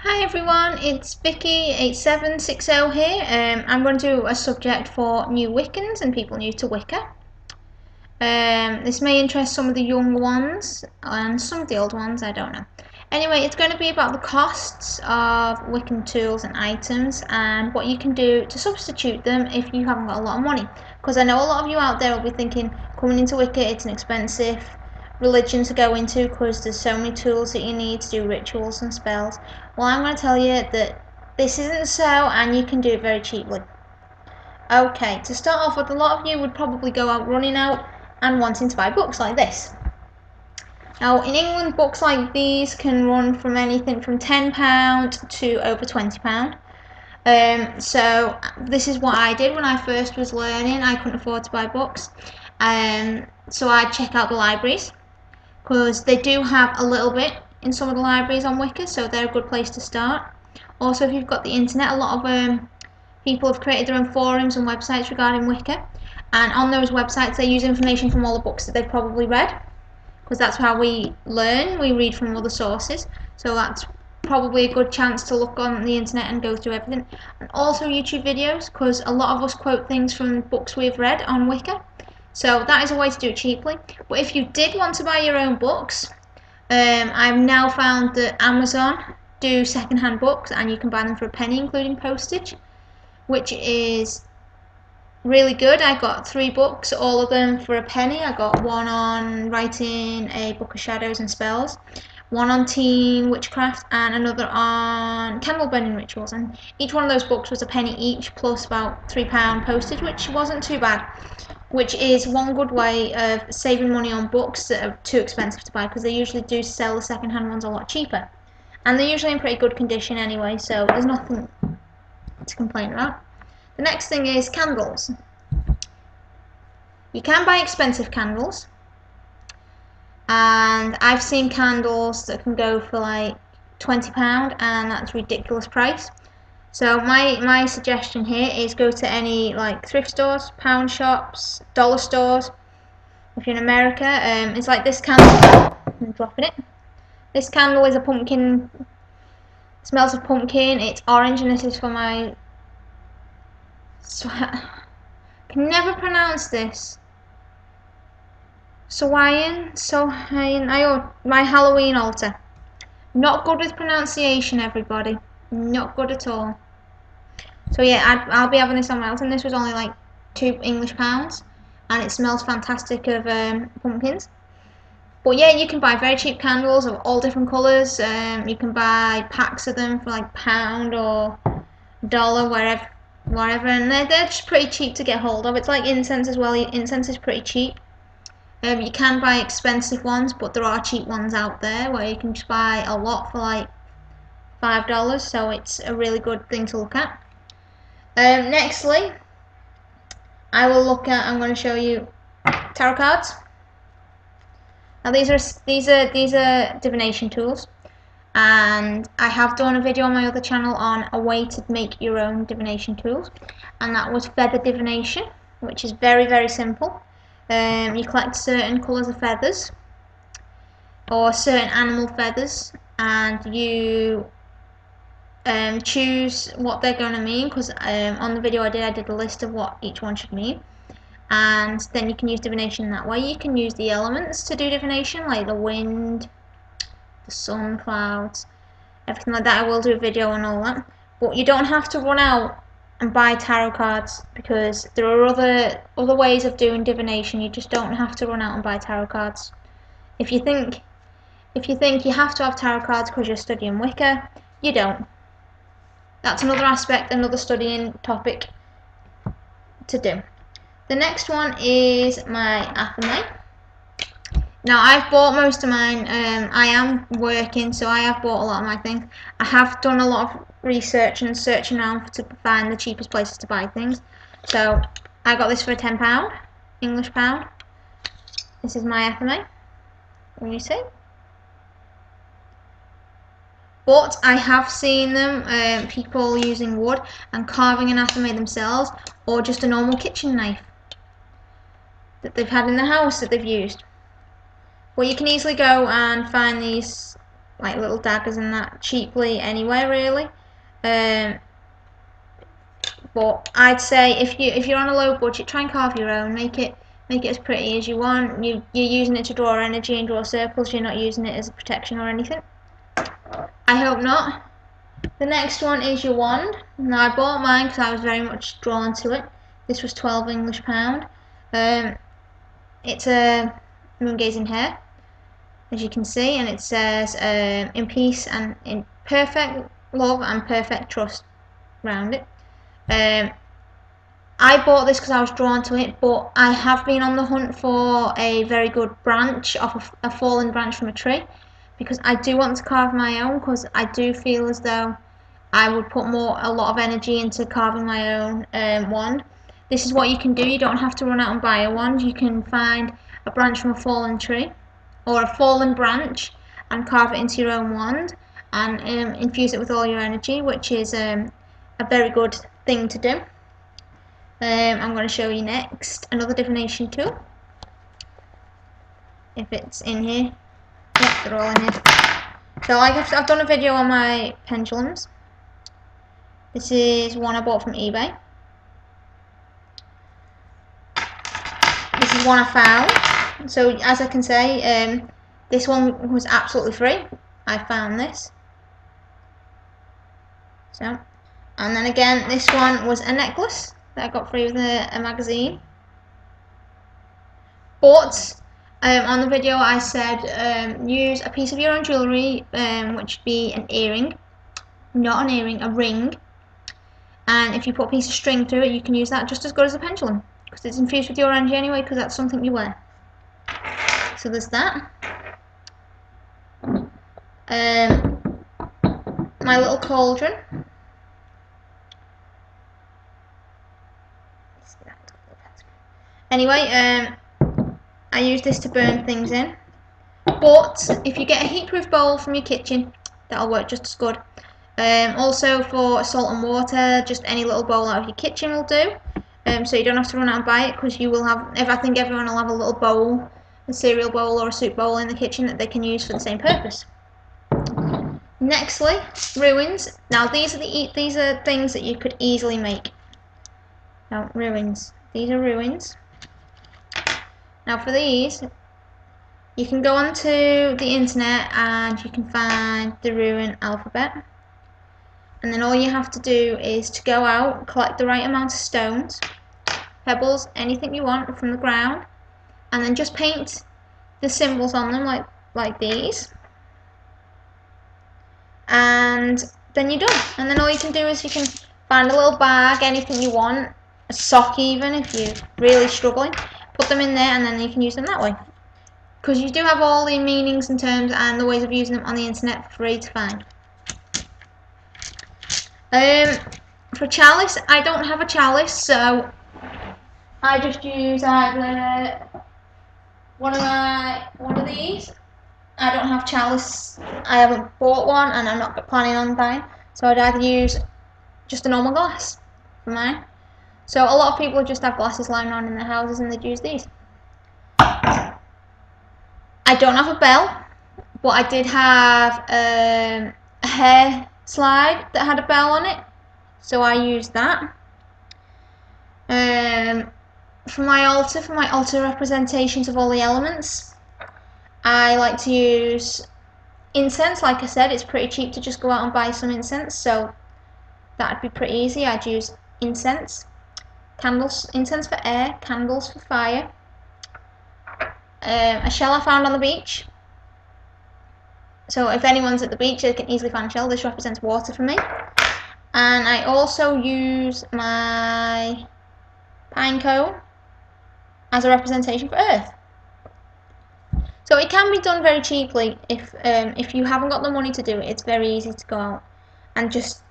Hi everyone, it's Vicky8760 here. I'm going to do a subject for new Wiccans and people new to Wicca. This may interest some of the young ones and some of the old ones, I don't know. Anyway, it's going to be about the costs of Wiccan tools and items and what you can do to substitute them if you haven't got a lot of money. Because I know a lot of you out there will be thinking, coming into Wicca, it's an expensive religion to go into because there's so many tools that you need to do rituals and spells. Well, I'm going to tell you that this isn't so, and you can do it very cheaply. Okay, to start off with, a lot of you would probably go out running out and wanting to buy books like this. Now, in England, books like these can run from anything from £10 to over £20. So this is what I did when I first was learning. I couldn't afford to buy books, so I'd check out the libraries, because they do have a little bit in some of the libraries on Wicca, so they're a good place to start. Also, if you've got the internet, a lot of people have created their own forums and websites regarding Wicca, and on those websites they use information from all the books that they've probably read, because that's how we learn. We read from other sources, so that's probably a good chance to look on the internet and go through everything. And also YouTube videos, because a lot of us quote things from books we've read on Wicca, so that is a way to do it cheaply. But if you did want to buy your own books, I've now found that Amazon do second-hand books and you can buy them for a penny including postage, which is really good. I got 3 books, all of them for a penny. I got one on writing a book of shadows and spells, one on teen witchcraft, and another on candle burning rituals, and each one of those books was a penny each, plus about £3 postage, which wasn't too bad, which is one good way of saving money on books that are too expensive to buy, because they usually do sell the second-hand ones a lot cheaper, and they're usually in pretty good condition anyway, so there's nothing to complain about. The next thing is candles. You can buy expensive candles, and I've seen candles that can go for like £20, and that's a ridiculous price. So my suggestion here is go to any like thrift stores, pound shops, dollar stores. If you're in America, it's like this candle. I'm dropping it. This candle is a pumpkin. Smells of pumpkin. It's orange, and this is for my. I can never pronounce this. Sohain. My Halloween altar. Not good with pronunciation, everybody. Not good at all. So yeah, I'll be having this on my altar, and this was only like £2, and it smells fantastic of pumpkins. But yeah, you can buy very cheap candles of all different colours. You can buy packs of them for like £1 or $1, wherever, and they're just pretty cheap to get hold of. It's like incense as well. Incense is pretty cheap. You can buy expensive ones, but there are cheap ones out there where you can just buy a lot for like $5, so it's a really good thing to look at. Nextly, I'm going to show you tarot cards. Now these are divination tools, and I have done a video on my other channel on a way to make your own divination tools, and that was feather divination, which is very, very simple. You collect certain colours of feathers or certain animal feathers, and you choose what they're going to mean, because on the video I did a list of what each one should mean, and then you can use divination that way. You can use the elements to do divination, like the wind, the sun, clouds, everything like that. I will do a video on all that, but you don't have to run out and buy tarot cards, because there are other ways of doing divination. You just don't have to run out and buy tarot cards. If you think you have to have tarot cards because you're studying Wicca, you don't. That's another aspect, another studying topic to do. The next one is my athame. Now I've bought most of mine. I am working, so I have bought a lot of my things. I have done a lot of research and searching around to find the cheapest places to buy things. So I got this for £10, English pound. This is my athame. Can you see? But I have seen them, people using wood and carving an athame themselves, or just a normal kitchen knife that they've had in the house that they've used. Well, you can easily go and find these like little daggers and that cheaply anywhere really. But I'd say if you're on a low budget, try and carve your own. Make it as pretty as you want. You're using it to draw energy and draw circles. You're not using it as a protection or anything. I hope not. The next one is your wand. Now I bought mine because I was very much drawn to it. This was £12 English. It's a moon gazing hair, as you can see, and it says in peace and in perfect love and perfect trust around it. I bought this because I was drawn to it, but I have been on the hunt for a very good branch off a fallen branch from a tree, because I do want to carve my own, because I do feel as though I would put a lot of energy into carving my own wand. This is what you can do. You don't have to run out and buy a wand. You can find a branch from a fallen tree or a fallen branch and carve it into your own wand and infuse it with all your energy, which is a very good thing to do. I'm going to show you next another divination tool, if it's in here. Yep, they're all in here. So I've done a video on my pendulums. This is one I bought from eBay. This is one I found. So as I can say, this one was absolutely free. I found this. So, and then again, this one was a necklace that I got free with a magazine. But on the video I said use a piece of your own jewellery, which would be an earring, not an earring, a ring. And if you put a piece of string through it, you can use that just as good as a pendulum, because it's infused with your energy anyway, because that's something you wear. So there's that. My little cauldron. Anyway, I use this to burn things in. But if you get a heat-proof bowl from your kitchen, that'll work just as good. Also for salt and water, just any little bowl out of your kitchen will do. So you don't have to run out and buy it, because you will have. I think everyone will have a little bowl, a cereal bowl or a soup bowl in the kitchen that they can use for the same purpose. Nextly, ruins. Now these are things that you could easily make. Now ruins. These are ruins. Now for these, you can go onto the internet and you can find the rune alphabet, and then all you have to do is to go out, collect the right amount of stones, pebbles, anything you want from the ground, and then just paint the symbols on them like these, and then you're done. And then all you can do is you can find a little bag, anything you want, a sock even if you're really struggling, put them in there, and then you can use them that way. Because you do have all the meanings and terms and the ways of using them on the internet for free to find. For chalice, I don't have a chalice, so I just use either one of these. I don't have chalice. I haven't bought one, and I'm not planning on buying. So I'd either use just a normal glass for mine. So a lot of people just have glasses lying around in their houses, and they'd use these. I don't have a bell, but I did have a hair slide that had a bell on it, so I used that. For my altar representations of all the elements, I like to use incense. Like I said, it's pretty cheap to just go out and buy some incense, so that'd be pretty easy. I'd use incense, candles, incense for air, candles for fire. A shell I found on the beach. So if anyone's at the beach, they can easily find a shell. This represents water for me. And I also use my pine cone as a representation for earth. So it can be done very cheaply if you haven't got the money to do it. It's very easy to go out and just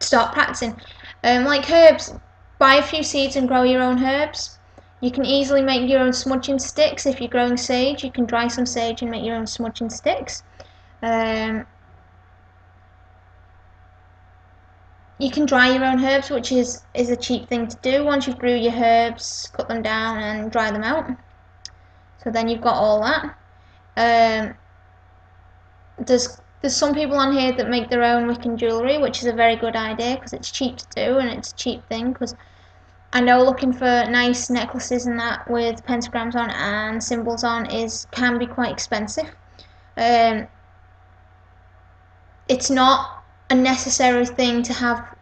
start practicing. Like herbs, buy a few seeds and grow your own herbs. You can easily make your own smudging sticks. If you're growing sage, you can dry some sage and make your own smudging sticks. You can dry your own herbs, which is a cheap thing to do. Once you've grew your herbs, cut them down and dry them out. So then you've got all that. There's There's some people on here that make their own Wiccan jewellery, which is a very good idea because it's cheap to do and it's a cheap thing. Because I know looking for nice necklaces and that with pentagrams on and symbols on can be quite expensive. It's not a necessary thing to have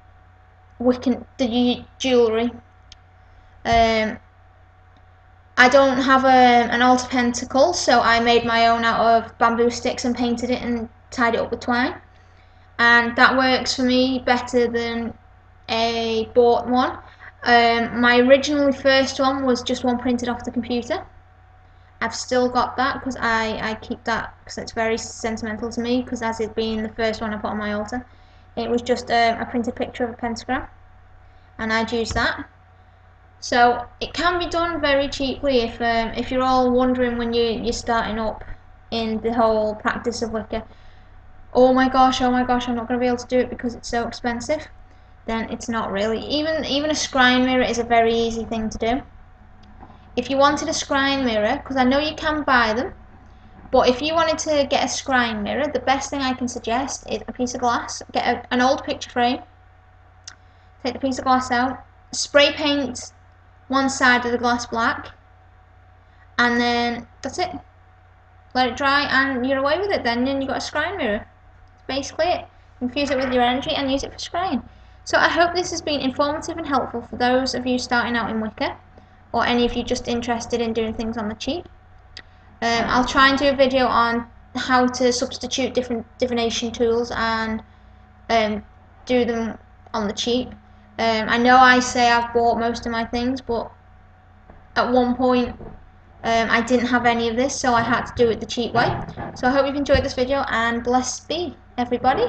the jewellery. I don't have an altar pentacle, so I made my own out of bamboo sticks and painted it and tied it up with twine. And that works for me better than a bought one. My originally first one was just one printed off the computer. I've still got that because I keep that because it's very sentimental to me, because as it being the first one I put on my altar. It was just a printed picture of a pentagram and I'd use that. So it can be done very cheaply if you're all wondering when you're starting up in the whole practice of Wicca, oh my gosh, I'm not going to be able to do it because it's so expensive. Then it's not really. Even a scrying mirror is a very easy thing to do. If you wanted a scrying mirror, because I know you can buy them, but if you wanted to get a scrying mirror, the best thing I can suggest is a piece of glass. Get an old picture frame, take the piece of glass out, spray paint one side of the glass black, and then that's it. Let it dry and you're away with it then you've got a scrying mirror. That's basically it. Infuse it with your energy and use it for scrying. So I hope this has been informative and helpful for those of you starting out in Wicca, or any of you just interested in doing things on the cheap. I'll try and do a video on how to substitute different divination tools and do them on the cheap. I know I say I've bought most of my things, but at one point I didn't have any of this, so I had to do it the cheap way. So I hope you've enjoyed this video, and blessed be everybody.